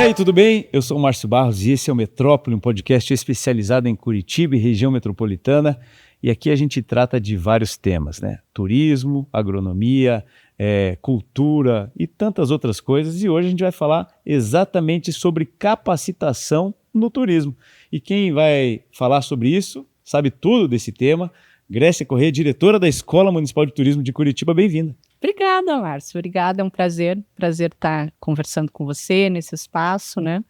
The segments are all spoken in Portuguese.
aí, tudo bem? Eu sou o Márcio Barros e esse é o Metrópole, um podcast especializado em Curitiba e região metropolitana. E aqui a gente trata de vários temas, né? Turismo, agronomia, cultura e tantas outras coisas. E hoje a gente vai falar exatamente sobre capacitação no turismo. E quem vai falar sobre isso, sabe tudo desse tema, Grécia Corrêa, diretora da Escola Municipal de Turismo de Curitiba. Bem-vinda. Obrigada, Márcio. Obrigada, é um prazer estar conversando com você nesse espaço, né?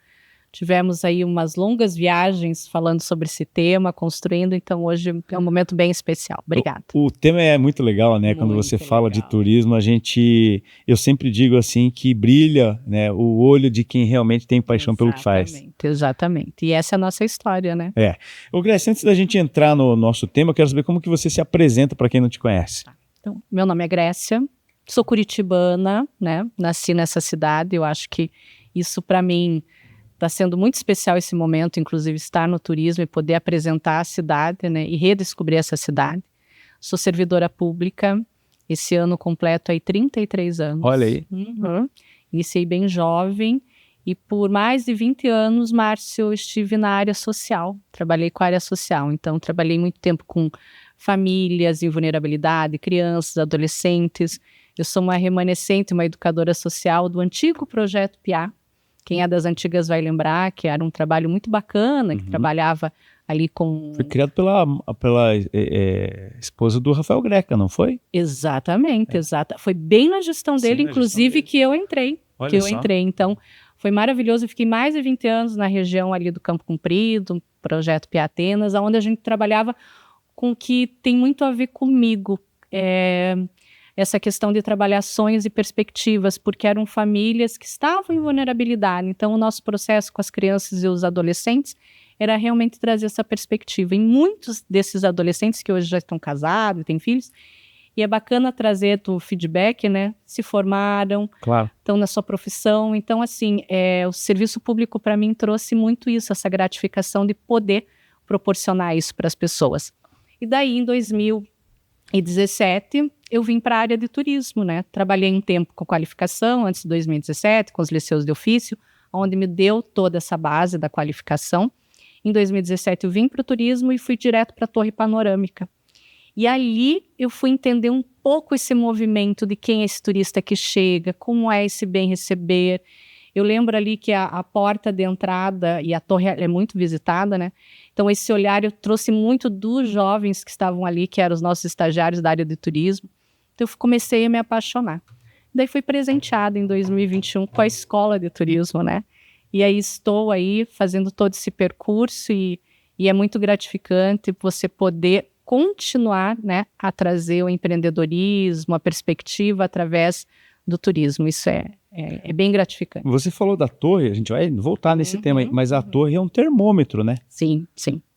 Tivemos aí umas longas viagens falando sobre esse tema, construindo, então hoje é um momento bem especial. Obrigada. O tema é muito legal, né? Muito Quando você fala legal. de turismo, eu sempre digo assim que brilha, né, o olho de quem realmente tem paixão pelo que faz. Exatamente. E essa é a nossa história, né? Ô, Grécia, antes da gente entrar no nosso tema, eu quero saber como que você se apresenta para quem não te conhece. Então, meu nome é Grécia, sou curitibana, né? Nasci nessa cidade, eu acho que isso para mim está sendo muito especial esse momento, inclusive estar no turismo e poder apresentar a cidade, né, e redescobrir essa cidade. Sou servidora pública, esse ano completo aí 33 anos. Olha aí. Iniciei bem jovem e por mais de 20 anos, Márcio, eu estive na área social, trabalhei com a área social, então trabalhei muito tempo com famílias em vulnerabilidade, crianças, adolescentes. Eu sou uma remanescente, uma educadora social do antigo Projeto PIA. Quem é das antigas vai lembrar que era um trabalho muito bacana, que trabalhava ali com... Foi criado pela esposa do Rafael Greca, não foi? Exatamente, Foi bem na gestão dele, inclusive, que eu entrei. Então, foi maravilhoso. Eu fiquei mais de 20 anos na região ali do Campo Comprido, Projeto PIA Atenas, onde a gente trabalhava com o que tem muito a ver comigo. Essa questão de trabalhar sonhos e perspectivas, porque eram famílias que estavam em vulnerabilidade. Então, o nosso processo com as crianças e os adolescentes era realmente trazer essa perspectiva. E muitos desses adolescentes que hoje já estão casados e têm filhos, e é bacana trazer o feedback, né? Se formaram, claro, estão na sua profissão. Então, assim, o serviço público para mim trouxe muito isso, essa gratificação de poder proporcionar isso para as pessoas. E daí, em 2017, eu vim para a área de turismo, né? Trabalhei um tempo com qualificação, antes de 2017, com os liceus de ofício, onde me deu toda essa base da qualificação. Em 2017, eu vim para o turismo e fui direto para a Torre Panorâmica. E ali eu fui entender um pouco esse movimento de quem é esse turista que chega, como é esse bem receber. Eu lembro ali que a porta de entrada e a torre é muito visitada, né? Então, esse olhar eu trouxe muito dos jovens que estavam ali, que eram os nossos estagiários da área de turismo. Então, eu comecei a me apaixonar. Daí, fui presenteada em 2021 com a Escola de Turismo, né? E aí, estou aí fazendo todo esse percurso e é muito gratificante você poder continuar, né, a trazer o empreendedorismo, a perspectiva através do turismo. Isso é bem gratificante. Você falou da torre, a gente vai voltar nesse tema aí, mas a torre é um termômetro, né? Sim.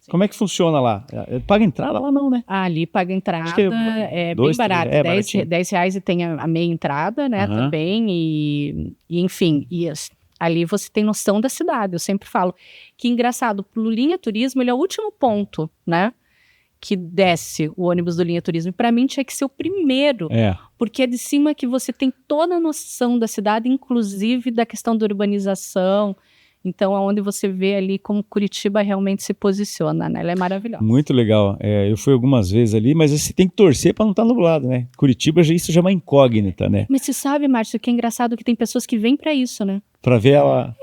Como é que funciona lá? Paga entrada lá não, né? Ali paga entrada, bem barato, R$10 e tem a meia entrada, né, também, e enfim, ali você tem noção da cidade. Eu sempre falo que, engraçado, o Linha Turismo, ele é o último ponto, né, que desce o ônibus do Linha Turismo. E para mim tinha que ser o primeiro, porque é de cima que você tem toda a noção da cidade, inclusive da questão da urbanização. Então, aonde você vê ali como Curitiba realmente se posiciona, né? Ela é maravilhosa. Muito legal. Eu fui algumas vezes ali, mas você tem que torcer para não estar nublado, né? Curitiba, isso já é uma incógnita, né? Mas você sabe, Márcio, que é engraçado que tem pessoas que vêm para isso, né? Para ver ela...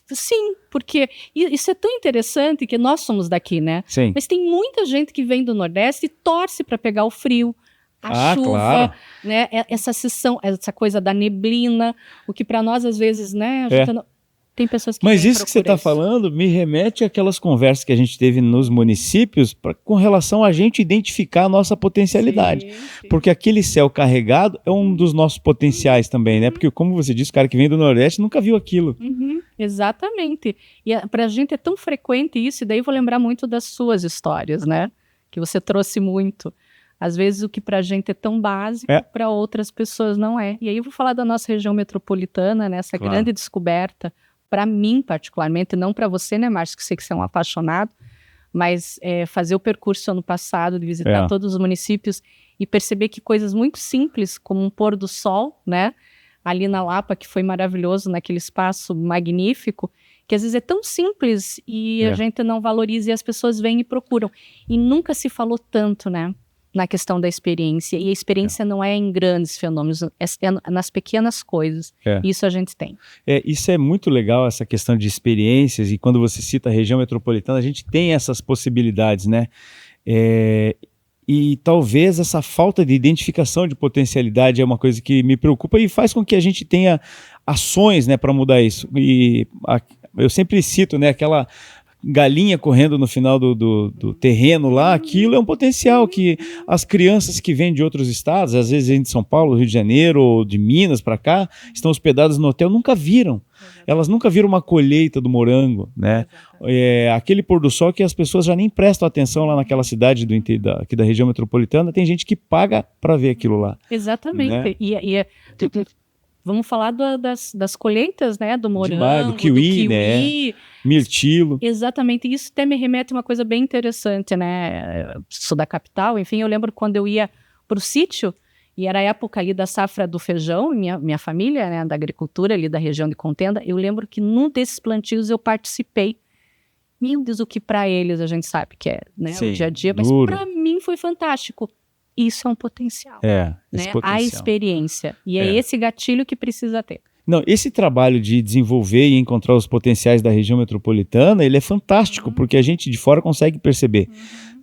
Sim, porque isso é tão interessante que nós somos daqui, né? Sim. Mas tem muita gente que vem do Nordeste e torce para pegar o frio, a chuva, claro, né? Essa coisa da neblina, o que para nós às vezes, né? A gente tem pessoas que Mas isso que você está falando me remete àquelas conversas que a gente teve nos municípios com relação a gente identificar a nossa potencialidade. Sim. Porque aquele céu carregado é um dos nossos potenciais também, né? Porque, como você disse, o cara que vem do Nordeste nunca viu aquilo. Exatamente. E para a gente é tão frequente isso, e daí eu vou lembrar muito das suas histórias, né? Que você trouxe muito. Às vezes o que para a gente é tão básico, para outras pessoas não é. E aí eu vou falar da nossa região metropolitana, né? Essa grande descoberta, para mim particularmente, não para você, né, Márcio, que sei que você é um apaixonado, mas fazer o percurso ano passado, de visitar todos os municípios e perceber que coisas muito simples, como um pôr do sol, né? ali na Lapa, que foi maravilhoso, naquele espaço magnífico, que às vezes é tão simples e a gente não valoriza e as pessoas vêm e procuram. E nunca se falou tanto, né, na questão da experiência. E a experiência não é em grandes fenômenos, é nas pequenas coisas. Isso a gente tem. Isso é muito legal, essa questão de experiências, e quando você cita a região metropolitana, a gente tem essas possibilidades, né? E talvez essa falta de identificação de potencialidade é uma coisa que me preocupa e faz com que a gente tenha ações, né, para mudar isso. E eu sempre cito, né, aquela galinha correndo no final do terreno lá, aquilo é um potencial que as crianças que vêm de outros estados, às vezes vêm de São Paulo, Rio de Janeiro ou de Minas para cá, estão hospedadas no hotel, nunca viram. Elas nunca viram uma colheita do morango, né? Aquele pôr do sol que as pessoas já nem prestam atenção lá naquela cidade aqui da região metropolitana, tem gente que paga para ver aquilo lá. Exatamente. Né? Vamos falar das colheitas, né? Do morango, demais, do kiwi, né? Mirtilo. Exatamente. Isso até me remete a uma coisa bem interessante, né? Sou da capital, enfim, eu lembro quando eu ia para o sítio, e era a época ali da safra do feijão, minha família, né, da agricultura ali da região de Contenda, eu lembro que num desses plantios eu participei. Meu Deus, o que para eles a gente sabe que é, né? Sim, o dia a dia, mas para mim foi fantástico. Isso é um potencial. Esse né? potencial. A experiência. E é esse gatilho que precisa ter. Não, esse trabalho de desenvolver e encontrar os potenciais da região metropolitana, ele é fantástico, porque a gente de fora consegue perceber.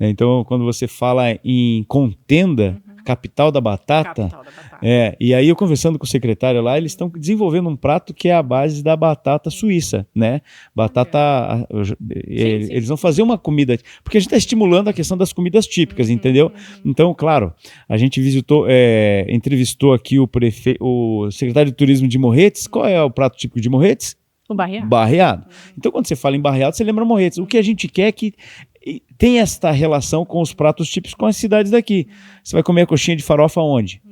Então, quando você fala em Contenda, capital da batata, e aí eu conversando com o secretário lá, eles estão desenvolvendo um prato que é a base da batata suíça, né? Batata, eles vão fazer uma comida, porque a gente está estimulando a questão das comidas típicas, entendeu? Então, claro, a gente entrevistou aqui o secretário de turismo de Morretes. Qual é o prato típico de Morretes? O barreado. Barreado. Então, quando você fala em barreado, você lembra Morretes. O que a gente quer é que tem esta relação com os pratos típicos com as cidades daqui. Você vai comer a coxinha de farofa onde?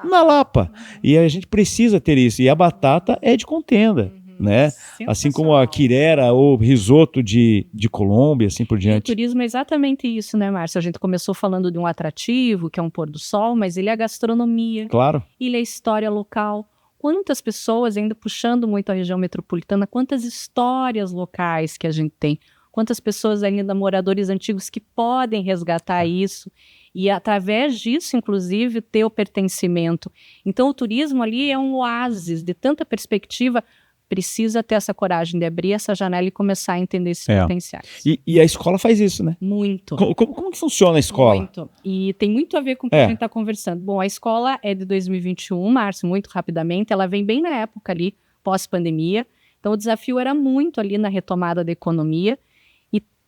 Na Lapa. E a gente precisa ter isso. E a batata é de Contenda, né? Assim como a quirera ou risoto de Colômbia, assim por diante. E o turismo é exatamente isso, né, Márcio? A gente começou falando de um atrativo, que é um pôr do sol, mas ele é a gastronomia. Claro. Ele é a história local. Quantas pessoas, ainda puxando muito a região metropolitana, quantas histórias locais que a gente tem. Quantas pessoas ainda, moradores antigos, que podem resgatar isso e, através disso, inclusive, ter o pertencimento. Então, o turismo ali é um oásis de tanta perspectiva, precisa ter essa coragem de abrir essa janela e começar a entender esses potenciais. E a escola faz isso, né? Muito. Como que funciona a escola? Muito. E tem muito a ver com o que a gente está conversando. Bom, a escola é de 2021, Márcio, muito rapidamente. Ela vem bem na época ali, pós-pandemia. Então, o desafio era muito ali na retomada da economia.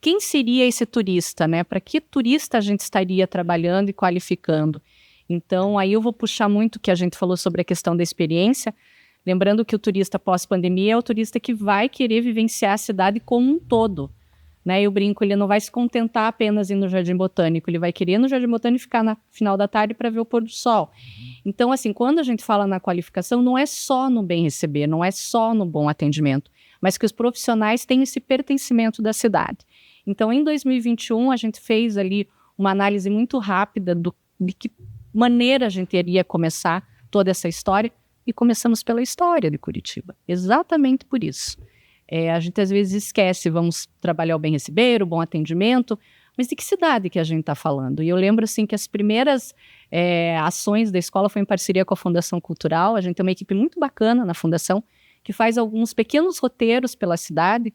Quem seria esse turista, né? Para que turista a gente estaria trabalhando e qualificando? Então, aí eu vou puxar muito o que a gente falou sobre a questão da experiência, lembrando que o turista pós-pandemia é o turista que vai querer vivenciar a cidade como um todo, né? Eu brinco, ele não vai se contentar apenas em ir no Jardim Botânico, ele vai querer ir no Jardim Botânico ficar no final da tarde para ver o pôr do sol. Então, assim, quando a gente fala na qualificação, não é só no bem receber, não é só no bom atendimento, mas que os profissionais têm esse pertencimento da cidade. Então, em 2021, a gente fez ali uma análise muito rápida de que maneira a gente iria começar toda essa história, e começamos pela história de Curitiba, exatamente por isso. A gente às vezes esquece, vamos trabalhar o bem receber, o bom atendimento, mas de que cidade que a gente está falando? E eu lembro assim que as primeiras ações da escola foi em parceria com a Fundação Cultural. A gente tem uma equipe muito bacana na Fundação, que faz alguns pequenos roteiros pela cidade,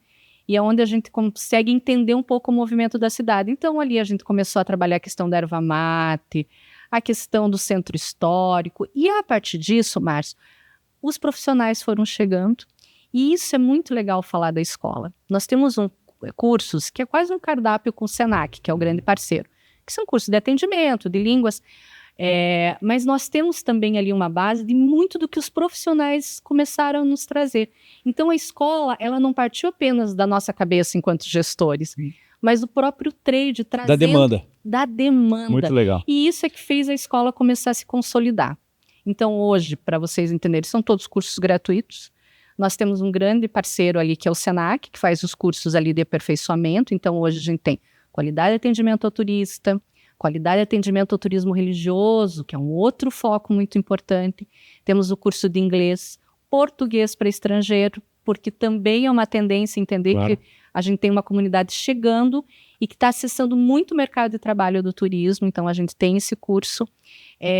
e é onde a gente consegue entender um pouco o movimento da cidade. Então, ali a gente começou a trabalhar a questão da erva mate, a questão do centro histórico, e a partir disso, Márcio, os profissionais foram chegando, e isso é muito legal falar da escola. Nós temos cursos que é quase um cardápio com o Senac, que é o grande parceiro, que são cursos de atendimento, de línguas, mas nós temos também ali uma base de muito do que os profissionais começaram a nos trazer. Então, a escola, ela não partiu apenas da nossa cabeça enquanto gestores, mas do próprio trade, trazendo da demanda. Muito legal. E isso é que fez a escola começar a se consolidar. Então, hoje, para vocês entenderem, são todos cursos gratuitos. Nós temos um grande parceiro ali, que é o Senac, que faz os cursos ali de aperfeiçoamento. Então, hoje a gente tem qualidade de atendimento ao turista, qualidade de atendimento ao turismo religioso, que é um outro foco muito importante. Temos o curso de inglês, português para estrangeiro, porque também é uma tendência entender Claro. que a gente tem uma comunidade chegando e que está acessando muito o mercado de trabalho do turismo, então a gente tem esse curso.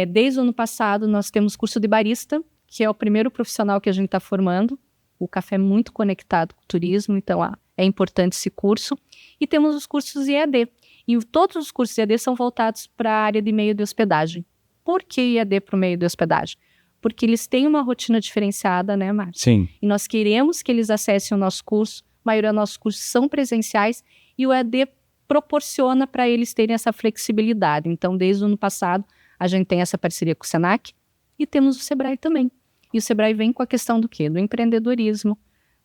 Desde o ano passado nós temos curso de barista, que é o primeiro profissional que a gente está formando. O café é muito conectado com o turismo, então é importante esse curso. E temos os cursos EAD. E todos os cursos EAD são voltados para a área de meio de hospedagem. Por que EAD para o meio de hospedagem? Porque eles têm uma rotina diferenciada, né, Márcio? Sim. E nós queremos que eles acessem o nosso curso. A maioria dos nossos cursos são presenciais e o EAD proporciona para eles terem essa flexibilidade. Então, desde o ano passado, a gente tem essa parceria com o Senac e temos o Sebrae também. E o Sebrae vem com a questão do quê? Do empreendedorismo,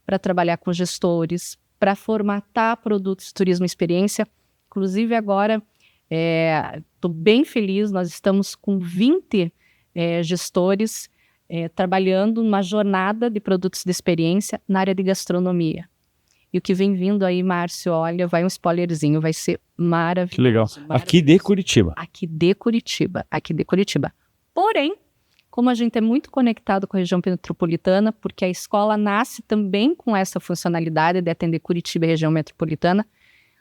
para trabalhar com gestores, para formatar produtos de turismo e experiência. Inclusive agora, estou bem feliz, nós estamos com 20 gestores trabalhando numa jornada de produtos de experiência na área de gastronomia. E o que vem vindo aí, Márcio, olha, vai um spoilerzinho, vai ser maravilhoso. Que legal. Aqui de Curitiba. Aqui de Curitiba. Porém, como a gente é muito conectado com a região metropolitana, porque a escola nasce também com essa funcionalidade de atender Curitiba e região metropolitana,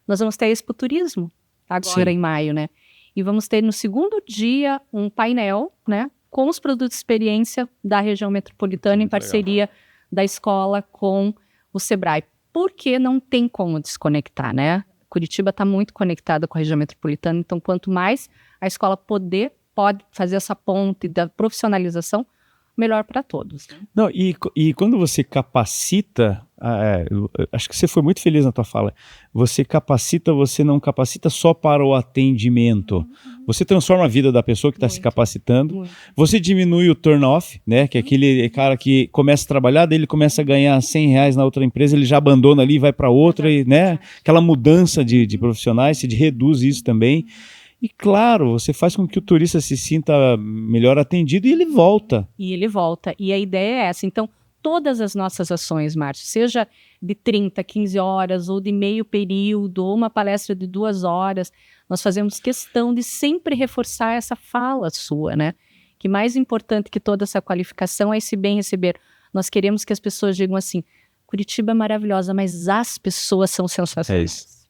nós vamos ter a Expo Turismo agora em maio, né? E vamos ter no segundo dia um painel, né, com os produtos de experiência da região metropolitana muito em parceria da escola com o Sebrae. Porque não tem como desconectar, né? Curitiba está muito conectada com a região metropolitana, então quanto mais a escola pode fazer essa ponte da profissionalização, melhor para todos. Né? Não, e quando você capacita, acho que você foi muito feliz na tua fala, você não capacita só para o atendimento, você transforma a vida da pessoa que está se capacitando, você diminui o turn-off, né, que é aquele cara que começa a trabalhar, daí ele começa a ganhar R$100 na outra empresa, ele já abandona ali e vai para outra, e, né, aquela mudança de profissionais, se reduz isso também. E claro, você faz com que o turista se sinta melhor atendido e ele volta. E a ideia é essa. Então, todas as nossas ações, Márcio, seja de 30, 15 horas, ou de meio período, ou uma palestra de 2 horas, nós fazemos questão de sempre reforçar essa fala sua, né? Que mais importante que toda essa qualificação é esse bem receber. Nós queremos que as pessoas digam assim, Curitiba é maravilhosa, mas as pessoas são sensacionais. É isso.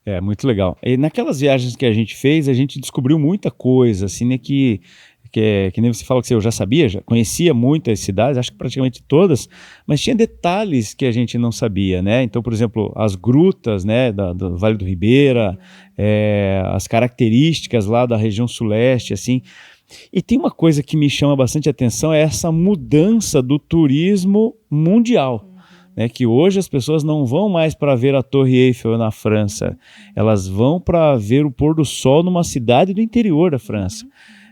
É, muito legal. E naquelas viagens que a gente fez, a gente descobriu muita coisa, assim, né, que nem você fala que eu já sabia, já conhecia muitas cidades, acho que praticamente todas, mas tinha detalhes que a gente não sabia, né? Então, por exemplo, as grutas, né, do Vale do Ribeira, as características lá da região suleste, assim. E tem uma coisa que me chama bastante atenção, é essa mudança do turismo mundial. Né, que hoje as pessoas não vão mais para ver a Torre Eiffel na França, elas vão para ver o pôr do sol numa cidade do interior da França.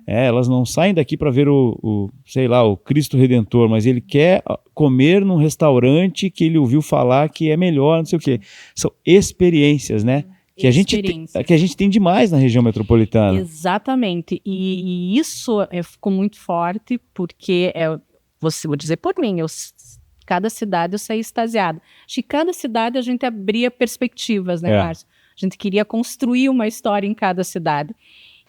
Elas não saem daqui para ver o Cristo Redentor, mas ele quer comer num restaurante que ele ouviu falar que é melhor, não sei o quê. São experiências, né? Que a gente tem demais na região metropolitana. Exatamente. E isso ficou muito forte, porque, vou dizer por mim, cada cidade eu saí extasiada. Acho que cada cidade a gente abria perspectivas, né, Márcio? A gente queria construir uma história em cada cidade.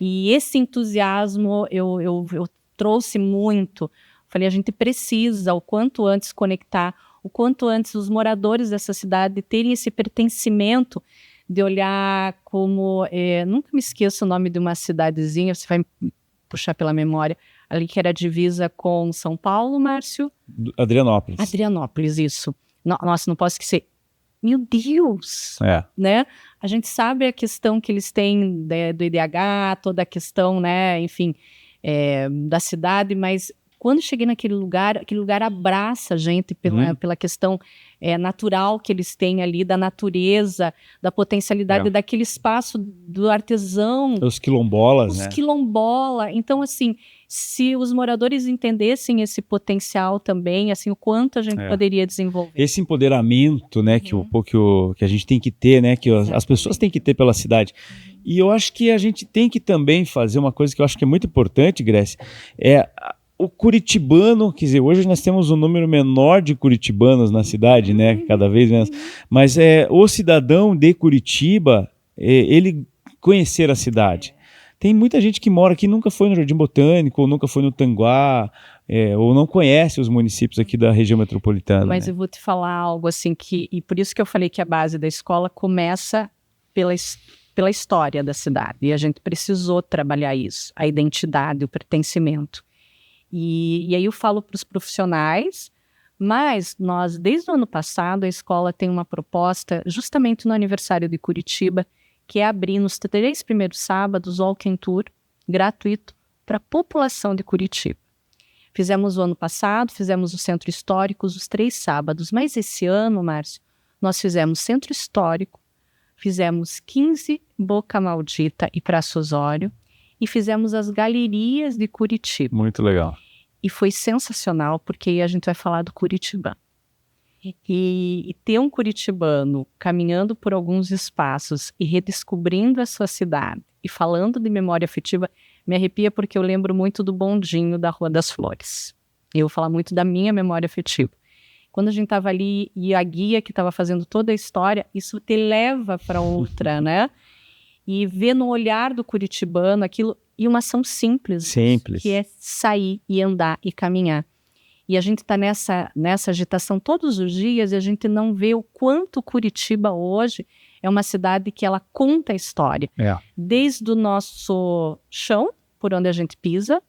E esse entusiasmo eu trouxe muito. Falei, a gente precisa, o quanto antes, conectar, o quanto antes os moradores dessa cidade terem esse pertencimento de olhar como... nunca me esqueço o nome de uma cidadezinha, você vai me puxar pela memória, ali que era divisa com São Paulo, Márcio? Adrianópolis, isso. Nossa, não posso esquecer. Meu Deus! Né? A gente sabe a questão que eles têm do IDH, toda a questão, né, enfim, da cidade, mas quando cheguei naquele lugar abraça a gente pela questão natural que eles têm ali, da natureza, da potencialidade daquele espaço do artesão. Os quilombolas, né? Então, assim, se os moradores entendessem esse potencial também, assim, o quanto a gente poderia desenvolver. Esse empoderamento, né, que a gente tem que ter, né, que as pessoas têm que ter pela cidade. E eu acho que a gente tem que também fazer uma coisa que eu acho que é muito importante, Grécia, o curitibano, quer dizer, hoje nós temos um número menor de curitibanos na cidade, né, cada vez menos, mas o cidadão de Curitiba, ele conhecer a cidade. Tem muita gente que mora aqui e nunca foi no Jardim Botânico, ou nunca foi no Tanguá, ou não conhece os municípios aqui da região metropolitana. Mas né? eu vou te falar algo assim e por isso que eu falei que a base da escola começa pela história da cidade, e a gente precisou trabalhar isso, a identidade, o pertencimento. E aí eu falo para os profissionais, mas nós, desde o ano passado, a escola tem uma proposta, justamente no aniversário de Curitiba, que é abrir nos 3 primeiros sábados o Walking Tour gratuito para a população de Curitiba. Fizemos o ano passado, fizemos o Centro Histórico os 3 sábados, mas esse ano, Márcio, nós fizemos Centro Histórico, fizemos 15 Boca Maldita e Praça Osório, e fizemos as galerias de Curitiba. Muito legal. E foi sensacional, porque aí a gente vai falar do curitibano. E ter um curitibano caminhando por alguns espaços e redescobrindo a sua cidade e falando de memória afetiva, me arrepia porque eu lembro muito do bondinho da Rua das Flores. Eu vou falar muito da minha memória afetiva. Quando a gente estava ali e a guia que estava fazendo toda a história, isso te leva para outra, né? E ver no olhar do curitibano aquilo, e uma ação simples, que é sair e andar e caminhar. E a gente está nessa agitação todos os dias e a gente não vê o quanto Curitiba hoje é uma cidade que ela conta a história. Desde o nosso chão, por onde a gente pisa,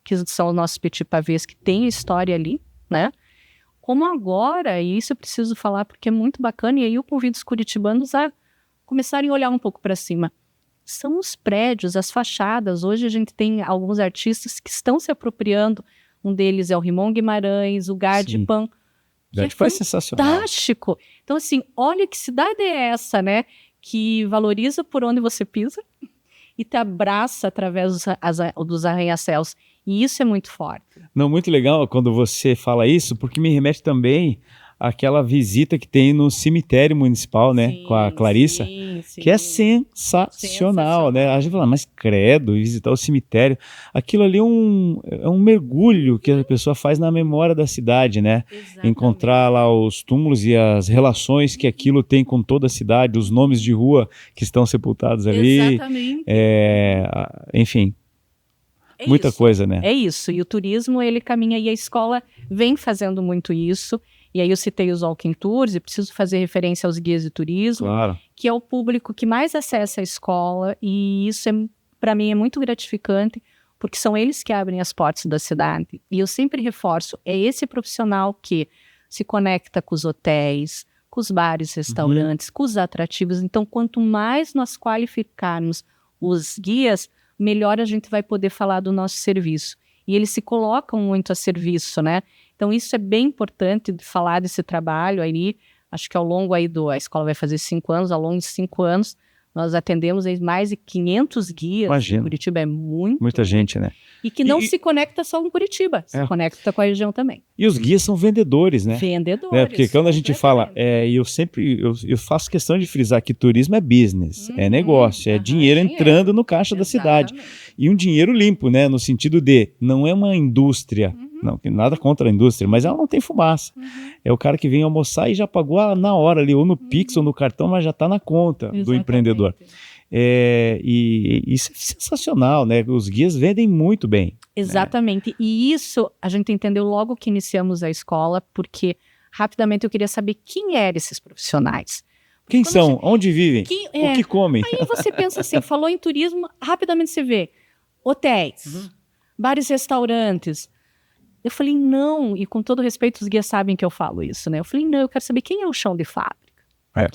que são os nossos petit pavês que tem a história ali, né? Como agora, e isso eu preciso falar porque é muito bacana, e aí eu convido os curitibanos a começarem a olhar um pouco para cima. São os prédios, as fachadas. Hoje a gente tem alguns artistas que estão se apropriando. Um deles é o Rimon Guimarães, o Gardipan. Gardipan é sensacional. Fantástico. Então, assim, olha que cidade é essa, né? Que valoriza por onde você pisa e te abraça através dos arranha-céus. E isso é muito forte. Não, muito legal quando você fala isso, porque me remete também àquela visita que tem no cemitério municipal, né? Sim, com a Clarissa, sim. que é sensacional, né? A gente fala, mas credo, visitar o cemitério. Aquilo ali é um mergulho que a pessoa faz na memória da cidade, né? Exatamente. Encontrar lá os túmulos e as relações que aquilo tem com toda a cidade, os nomes de rua que estão sepultados ali. Exatamente. Enfim. É muita isso. coisa, né? É isso, e o turismo, ele caminha, e a escola vem fazendo muito isso, e aí eu citei os Walking Tours, e preciso fazer referência aos guias de turismo, Claro. que é o público que mais acessa a escola, e isso, para mim, é muito gratificante, porque são eles que abrem as portas da cidade, e eu sempre reforço, é esse profissional que se conecta com os hotéis, com os bares, restaurantes, com os atrativos, então quanto mais nós qualificarmos os guias, melhor a gente vai poder falar do nosso serviço. E eles se colocam muito a serviço, né? Então isso é bem importante de falar desse trabalho aí. Acho que ao longo aí a escola vai fazer 5 anos, ao longo de 5 anos, nós atendemos aí mais de 500 guias. Imagina. Curitiba é Muita gente, né? E que não se conecta só com Curitiba, se conecta com a região também. E os guias são vendedores, né? Vendedores. Porque quando a gente fala, eu faço questão de frisar que turismo é business, é negócio, é dinheiro entrando no caixa da cidade. E um dinheiro limpo, né? No sentido de, não é uma indústria, não, nada contra a indústria, mas ela não tem fumaça. É o cara que vem almoçar e já pagou na hora ali, ou no Pix ou no cartão, mas já está na conta do empreendedor. E isso é sensacional, né? Os guias vendem muito bem. Exatamente. Né? E isso a gente entendeu logo que iniciamos a escola, porque rapidamente eu queria saber quem eram esses profissionais. Quem são? Onde vivem? O que comem? Aí você pensa assim, falou em turismo, rapidamente você vê hotéis, bares, restaurantes. Eu falei, não, e com todo respeito, os guias sabem que eu falo isso, né? Eu falei, não, eu quero saber quem é o chão de fábrica.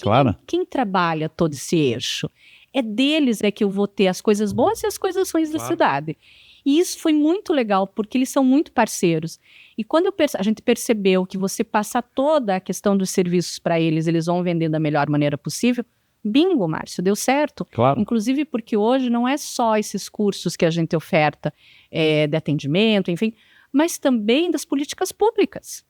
Claro. Quem trabalha todo esse eixo? É deles que eu vou ter as coisas boas e as coisas ruins da cidade. E isso foi muito legal, porque eles são muito parceiros. E quando a gente percebeu que você passa toda a questão dos serviços para eles, eles vão vender da melhor maneira possível, bingo, Márcio, deu certo. Claro. Inclusive porque hoje não é só esses cursos que a gente oferta de atendimento, enfim, mas também das políticas públicas.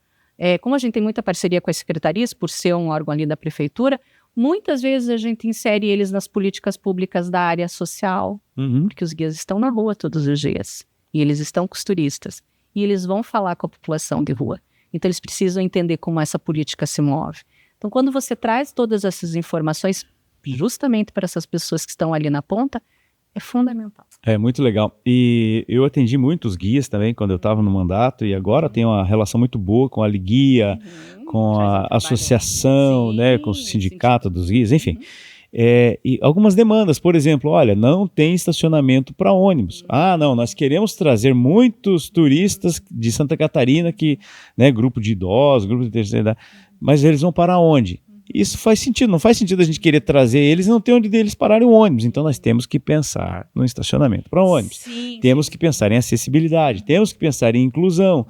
Como a gente tem muita parceria com as secretarias, por ser um órgão ali da prefeitura, muitas vezes a gente insere eles nas políticas públicas da área social, porque os guias estão na rua todos os dias, e eles estão com os turistas, e eles vão falar com a população de rua. Então eles precisam entender como essa política se move. Então quando você traz todas essas informações justamente para essas pessoas que estão ali na ponta, é fundamental. É muito legal. E eu atendi muitos guias também quando eu estava no mandato, e agora tenho uma relação muito boa com a Liguia, com a associação, né, com o sindicato dos guias, enfim. E algumas demandas, por exemplo, olha, não tem estacionamento para ônibus. Ah, não, nós queremos trazer muitos turistas de Santa Catarina, né, grupo de idosos, grupo de terceira idade, mas eles vão para onde? Isso faz sentido, não faz sentido a gente querer trazer eles e não ter onde eles pararem o ônibus. Então nós temos que pensar no estacionamento para ônibus, temos que pensar em acessibilidade, temos que pensar em inclusão,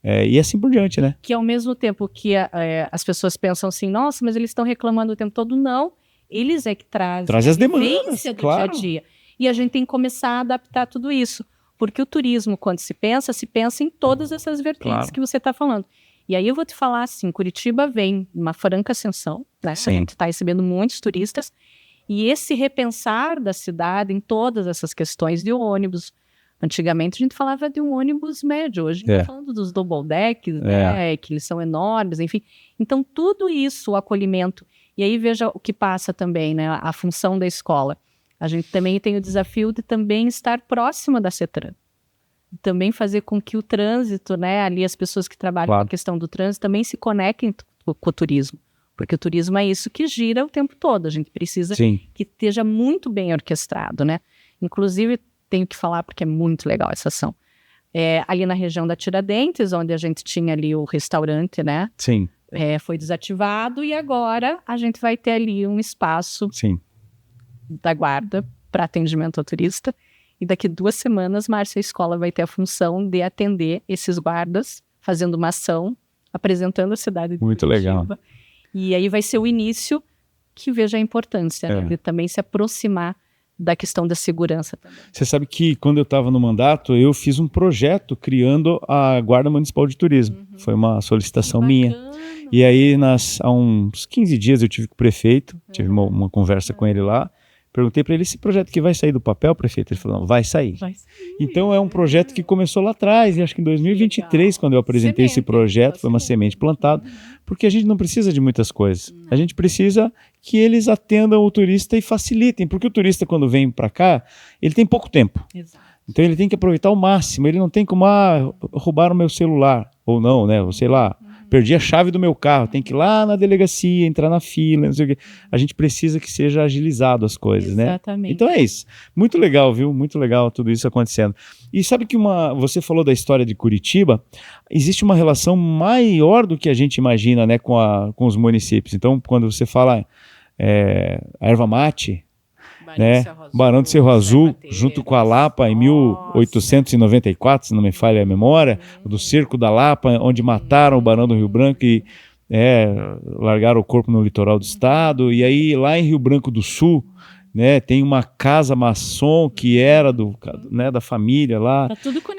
e assim por diante, né? Que ao mesmo tempo que as pessoas pensam assim, nossa, mas eles estão reclamando o tempo todo, não. Eles é que trazem as demandas, do claro. dia a dia. E a gente tem que começar a adaptar tudo isso. Porque o turismo, quando se pensa em todas essas vertentes que você está falando. E aí eu vou te falar assim, Curitiba vem uma franca ascensão, né? A gente está recebendo muitos turistas. E esse repensar da cidade em todas essas questões de ônibus. Antigamente a gente falava de um ônibus médio, hoje a gente está falando dos double decks, né? Que eles são enormes, enfim. Então tudo isso, o acolhimento. E aí veja o que passa também, né? A função da escola. A gente também tem o desafio de também estar próxima da CETRAN. Também fazer com que o trânsito, né? Ali as pessoas que trabalham com a questão do trânsito também se conectem com o turismo. Porque o turismo é isso que gira o tempo todo. A gente precisa que esteja muito bem orquestrado, né? Inclusive, tenho que falar porque é muito legal essa ação. Ali na região da Tiradentes, onde a gente tinha ali o restaurante, né? Sim. Foi desativado e agora a gente vai ter ali um espaço da guarda para atendimento ao turista. E daqui 2 semanas, Márcia, a escola vai ter a função de atender esses guardas, fazendo uma ação, apresentando a cidade de Muito Curitiba. legal. E aí vai ser o início que veja a importância de também se aproximar da questão da segurança também. Você sabe que quando eu estava no mandato, eu fiz um projeto criando a Guarda Municipal de Turismo. Foi uma solicitação minha. E aí, há uns 15 dias, eu tive com o prefeito, tive uma conversa com ele lá. Perguntei para ele, esse projeto que vai sair do papel, prefeito? Ele falou, não, vai sair. Então é um projeto que começou lá atrás, e acho que em 2023, quando eu apresentei esse projeto, foi uma semente plantada, porque a gente não precisa de muitas coisas. A gente precisa que eles atendam o turista e facilitem, porque o turista, quando vem para cá, ele tem pouco tempo. Então ele tem que aproveitar ao máximo, ele não tem como, roubar o meu celular, ou não, né, ou sei lá, perdi a chave do meu carro, tem que ir lá na delegacia, entrar na fila, não sei o quê. A gente precisa que seja agilizado as coisas, né? Então é isso. Muito legal, viu? Muito legal tudo isso acontecendo. E sabe que você falou da história de Curitiba, existe uma relação maior do que a gente imagina, né, com os municípios. Então, quando você fala a erva mate, né? Barão do Cerro Azul, junto com a Lapa, em 1894, se não me falha a memória, do Cerco da Lapa, onde mataram o Barão do Rio Branco e largaram o corpo no litoral do estado. E aí, lá em Rio Branco do Sul, né, tem uma casa maçom que era da família lá.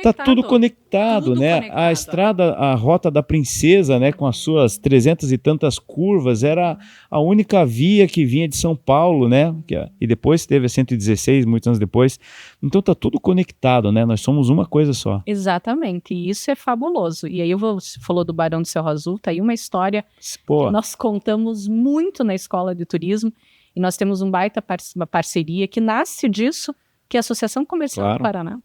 Tá tudo conectado, né? A estrada, a Rota da Princesa, né, com as suas 300 e tantas curvas, era a única via que vinha de São Paulo, né? E depois teve a 116, muitos anos depois. Então tá tudo conectado, né? Nós somos uma coisa só. Exatamente, e isso é fabuloso. E aí você falou do Barão do Cerro Azul, tá aí uma história que nós contamos muito na Escola de Turismo. E nós temos uma parceria que nasce disso, que é a Associação Comercial do Paraná.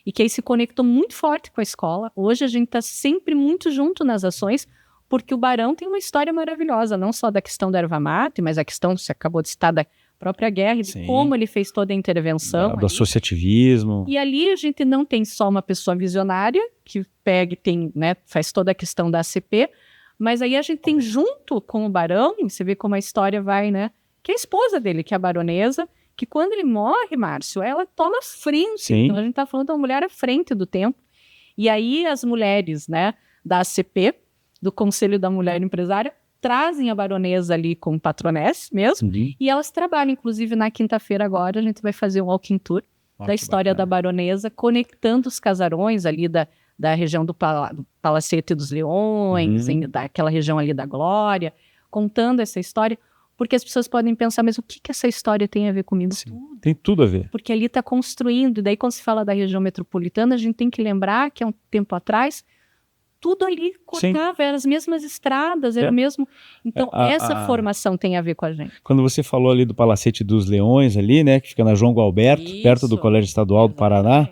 E que aí se conectou muito forte com a escola. Hoje a gente está sempre muito junto nas ações, porque o Barão tem uma história maravilhosa, não só da questão da erva mate, mas a questão, você acabou de citar, da própria guerra, de como ele fez toda a intervenção. Do associativismo. E ali a gente não tem só uma pessoa visionária, que pega e tem, né, faz toda a questão da ACP, mas aí a gente tem junto com o Barão, você vê como a história vai, né? Que é a esposa dele, que é a baronesa, que quando ele morre, Márcio, ela toma frente. Então a gente está falando de uma mulher à frente do tempo. E aí as mulheres, né, da ACP, do Conselho da Mulher Empresária, trazem a baronesa ali como patronesse mesmo, e elas trabalham, inclusive na quinta-feira agora, a gente vai fazer um walking tour da história da baronesa, conectando os casarões ali da região do Palacete dos Leões, daquela região ali da Glória, contando essa história. Porque as pessoas podem pensar, mas o que essa história tem a ver comigo? Tudo. Tem tudo a ver. Porque ali está construindo, e daí quando se fala da região metropolitana, a gente tem que lembrar que há um tempo atrás, tudo ali cortava, eram as mesmas estradas, era mesmo. Então, essa formação tem a ver com a gente. Quando você falou ali do Palacete dos Leões ali, né, que fica na João Gualberto, perto do Colégio Estadual do Paraná,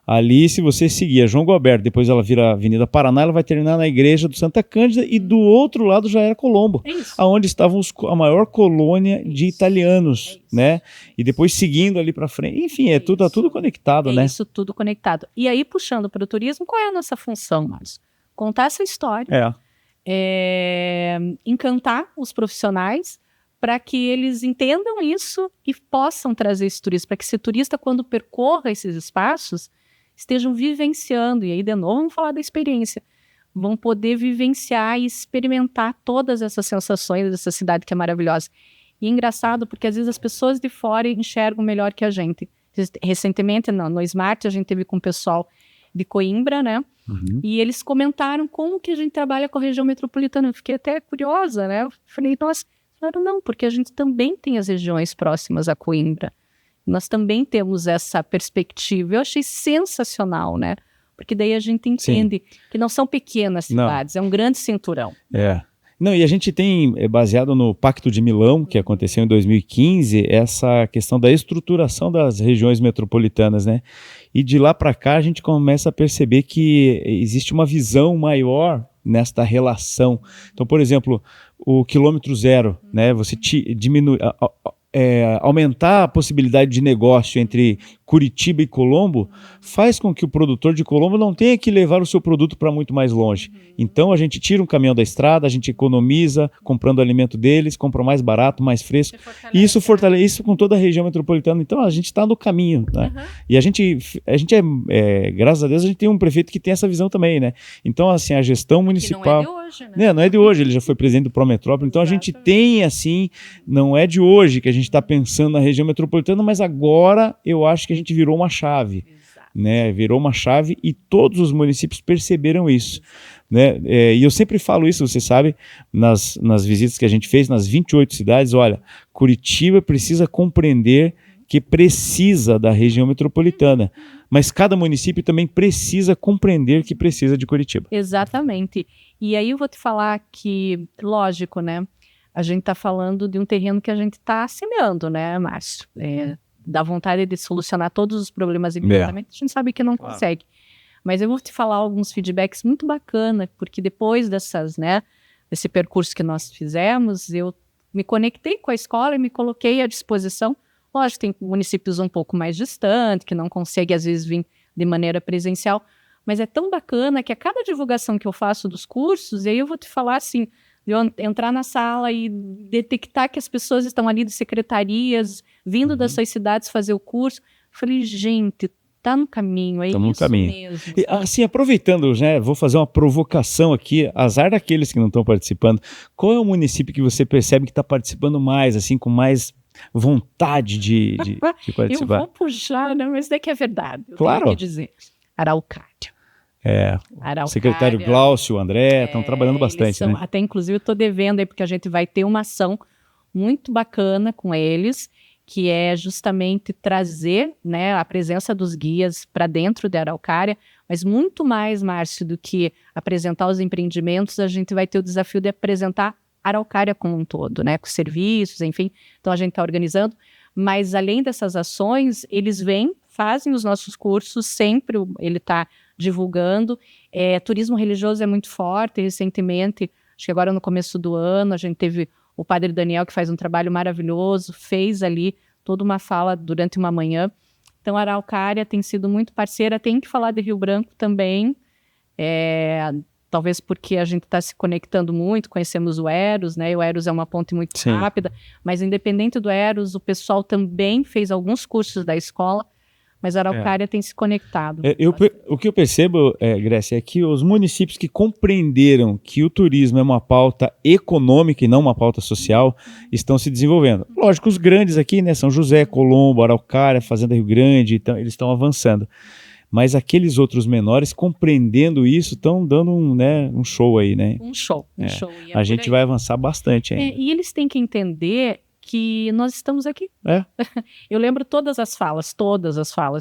ali, se você seguir a João Gualberto, depois ela vira Avenida Paraná, ela vai terminar na igreja do Santa Cândida e do outro lado já era Colombo, aonde estavam a maior colônia de italianos, né? E depois seguindo ali para frente, enfim, tá tudo conectado, né? Isso tudo conectado. E aí, puxando para o turismo, qual é a nossa função, Márcio? Contar essa história, encantar os profissionais para que eles entendam isso e possam trazer esse turista, para que esse turista, quando percorra esses espaços, estejam vivenciando, e aí de novo vamos falar da experiência, vão poder vivenciar e experimentar todas essas sensações dessa cidade que é maravilhosa. E é engraçado porque às vezes as pessoas de fora enxergam melhor que a gente. Recentemente no Smart a gente teve com o pessoal de Coimbra, né? E eles comentaram como que a gente trabalha com a região metropolitana. Eu fiquei até curiosa, né? Eu falei, nossa, claro, não, porque a gente também tem as regiões próximas a Coimbra. Nós também temos essa perspectiva. Eu achei sensacional, né? Porque daí a gente entende que não são pequenas cidades, é um grande cinturão. Não, e a gente tem, baseado no Pacto de Milão, que aconteceu em 2015, essa questão da estruturação das regiões metropolitanas, né? E de lá para cá a gente começa a perceber que existe uma visão maior nesta relação. Então, por exemplo, o quilômetro zero, né? Você aumentar a possibilidade de negócio entre Curitiba e Colombo faz com que o produtor de Colombo não tenha que levar o seu produto para muito mais longe. Então a gente tira um caminhão da estrada, a gente economiza comprando o alimento deles, compra mais barato, mais fresco. E isso fortalece isso com toda a região metropolitana. Então a gente está no caminho, né? E a gente graças a Deus, a gente tem um prefeito que tem essa visão também, né? Então assim, a gestão municipal... não é de hoje, né? Não é de hoje, ele já foi presidente do Prometrópole. Então a gente tem assim, não é de hoje que a gente está pensando na região metropolitana, mas agora eu acho que a gente virou uma chave, né? Virou uma chave e todos os municípios perceberam isso, né? E eu sempre falo isso, você sabe, nas visitas que a gente fez nas 28 cidades, olha, Curitiba precisa compreender que precisa da região metropolitana, mas cada município também precisa compreender que precisa de Curitiba. Exatamente. E aí eu vou te falar que, lógico, né? A gente está falando de um terreno que a gente está semeando, né, Márcio? Dá vontade de solucionar todos os problemas imediatamente, a gente sabe que não consegue. Mas eu vou te falar alguns feedbacks muito bacanas, porque depois desse percurso que nós fizemos, eu me conectei com a escola e me coloquei à disposição. Lógico, tem municípios um pouco mais distantes, que não conseguem, às vezes, vir de maneira presencial, mas é tão bacana que a cada divulgação que eu faço dos cursos, e aí eu vou te falar assim, de eu entrar na sala e detectar que as pessoas estão ali de secretarias, vindo das suas cidades fazer o curso. Falei, gente, tá no caminho, é isso mesmo. E, assim, aproveitando, né, vou fazer uma provocação aqui, azar daqueles que não estão participando. Qual é o município que você percebe que está participando mais, assim, com mais vontade de participar? Eu vou puxar, né, mas daqui é verdade. Claro. Tenho que dizer. Araucária. O secretário Glaucio, o André, estão trabalhando bastante, né? Até, inclusive, eu estou devendo aí, porque a gente vai ter uma ação muito bacana com eles, que é justamente trazer, né, a presença dos guias para dentro da Araucária, mas muito mais, Márcio, do que apresentar os empreendimentos, a gente vai ter o desafio de apresentar a Araucária como um todo, né, com serviços, enfim. Então, a gente está organizando, mas além dessas ações, eles vêm, fazem os nossos cursos, sempre ele está divulgando. Turismo religioso é muito forte. Recentemente, acho que agora no começo do ano, a gente teve o padre Daniel, que faz um trabalho maravilhoso, fez ali toda uma fala durante uma manhã. Então, a Araucária tem sido muito parceira. Tem que falar de Rio Branco também, talvez porque a gente está se conectando muito, conhecemos o Eros, né? O Eros é uma ponte muito rápida, mas independente do Eros, o pessoal também fez alguns cursos da escola, mas a Araucária tem se conectado. O que eu percebo, Grécia, é que os municípios que compreenderam que o turismo é uma pauta econômica e não uma pauta social, estão se desenvolvendo. Lógico, os grandes aqui, né, São José, Colombo, Araucária, Fazenda Rio Grande, então, eles estão avançando. Mas aqueles outros menores, compreendendo isso, estão dando um show aí, né? Um show. A gente vai avançar bastante ainda. E eles têm que entender que nós estamos aqui. Eu lembro todas as falas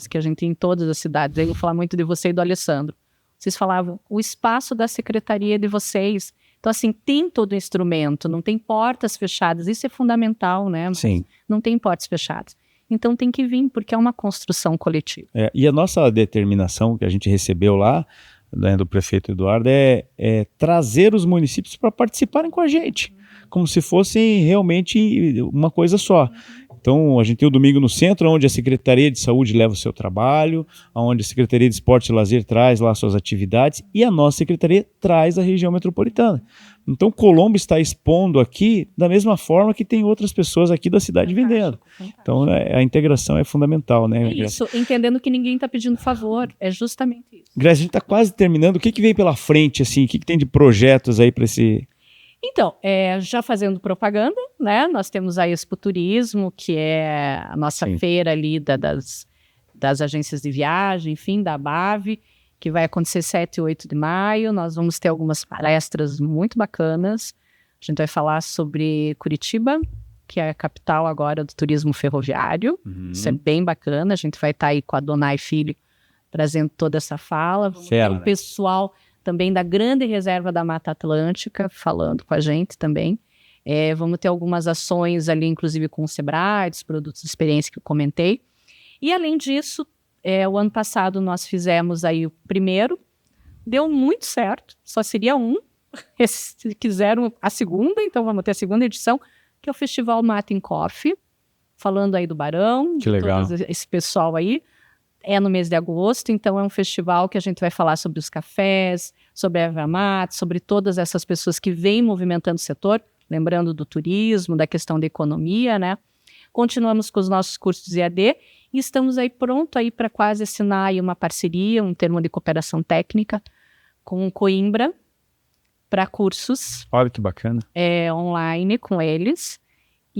que a gente tem em todas as cidades. Aí eu vou falar muito de você e do Alessandro. Vocês falavam, o espaço da secretaria de vocês. Então, assim, tem todo o instrumento, não tem portas fechadas. Isso é fundamental, né? Sim. Não tem portas fechadas. Então, tem que vir, porque é uma construção coletiva. E a nossa determinação que a gente recebeu lá, né, do prefeito Eduardo, é trazer os municípios para participarem com a gente, como se fossem realmente uma coisa só. Então, a gente tem o Domingo no Centro, onde a Secretaria de Saúde leva o seu trabalho, onde a Secretaria de Esporte e Lazer traz lá suas atividades, e a nossa Secretaria traz a região metropolitana. Então, Colombo está expondo aqui da mesma forma que tem outras pessoas aqui da cidade vendendo. Então, a integração é fundamental, né? É isso, entendendo que ninguém está pedindo favor, é justamente isso. Graça, a gente está quase terminando. O que vem pela frente, assim? O que tem de projetos aí para esse... Então, já fazendo propaganda, né? Nós temos a Expo Turismo, que é a nossa feira ali das agências de viagem, enfim, da ABAV, que vai acontecer 7 e 8 de maio. Nós vamos ter algumas palestras muito bacanas. A gente vai falar sobre Curitiba, que é a capital agora do turismo ferroviário. Isso é bem bacana. A gente vai estar aí com a Donai Filho trazendo toda essa fala. Vamos ter o pessoal também da Grande Reserva da Mata Atlântica, falando com a gente também. Vamos ter algumas ações ali, inclusive com o Sebrae, dos produtos de experiência que eu comentei. E, além disso, o ano passado nós fizemos aí o primeiro, deu muito certo, só seria um. Se quiseram a segunda, então vamos ter a segunda edição, que é o Festival Mata em Coffee, falando aí do Barão, que legal. Todo esse pessoal aí. É no mês de agosto, então é um festival que a gente vai falar sobre os cafés, sobre a erva mate, sobre todas essas pessoas que vêm movimentando o setor, lembrando do turismo, da questão da economia, né? Continuamos com os nossos cursos EAD e estamos aí pronto aí para quase assinar aí uma parceria, um termo de cooperação técnica com o Coimbra para cursos. Olha que bacana. Online com eles.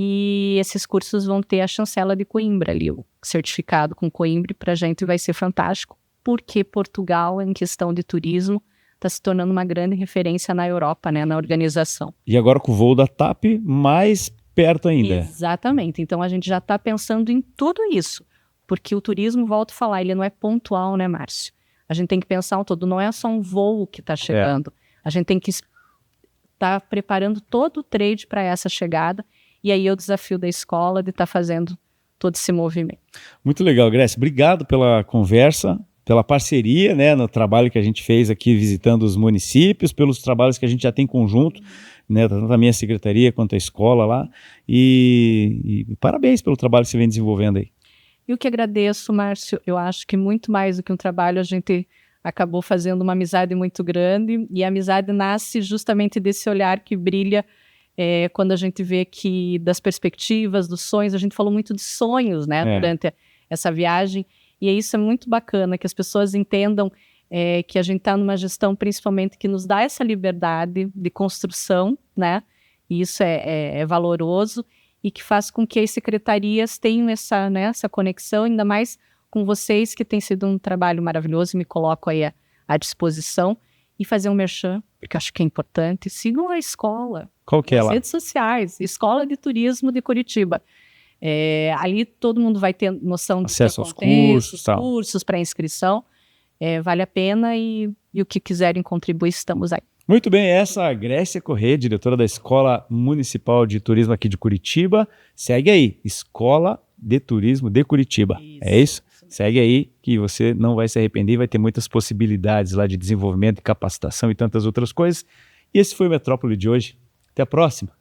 E esses cursos vão ter a chancela de Coimbra ali, o certificado com Coimbra, para a gente vai ser fantástico, porque Portugal, em questão de turismo, está se tornando uma grande referência na Europa, né, na organização. E agora com o voo da TAP, mais perto ainda. Exatamente, então a gente já está pensando em tudo isso, porque o turismo, volto a falar, ele não é pontual, né, Márcio? A gente tem que pensar um todo, não é só um voo que está chegando, a gente tem que estar preparando todo o trade para essa chegada. E aí é o desafio da escola de estar fazendo todo esse movimento. Muito legal, Grécia. Obrigado pela conversa, pela parceria, né, no trabalho que a gente fez aqui visitando os municípios, pelos trabalhos que a gente já tem conjunto, né, tanto a minha secretaria quanto a escola lá. E parabéns pelo trabalho que você vem desenvolvendo aí. Eu que agradeço, Márcio. Eu acho que muito mais do que um trabalho, a gente acabou fazendo uma amizade muito grande. E a amizade nasce justamente desse olhar que brilha quando a gente vê que das perspectivas, dos sonhos, a gente falou muito de sonhos, né, durante essa viagem, e isso é muito bacana, que as pessoas entendam que a gente está numa gestão, principalmente, que nos dá essa liberdade de construção, né, e isso é valoroso, e que faz com que as secretarias tenham essa conexão, ainda mais com vocês, que tem sido um trabalho maravilhoso, e me coloco aí à disposição, e fazer um merchan, porque acho que é importante. Sigam a escola. Qual que é lá? Nas redes sociais, Escola de Turismo de Curitiba. Ali todo mundo vai ter noção do acesso aos cursos, cursos para inscrição. Vale a pena e o que quiserem contribuir, estamos aí. Muito bem, essa é a Grécia Corrêa, diretora da Escola Municipal de Turismo aqui de Curitiba. Segue aí, Escola de Turismo de Curitiba. Isso. É isso? Segue aí que você não vai se arrepender, vai ter muitas possibilidades lá de desenvolvimento, capacitação e tantas outras coisas. E esse foi o Metrópole de hoje. Até a próxima!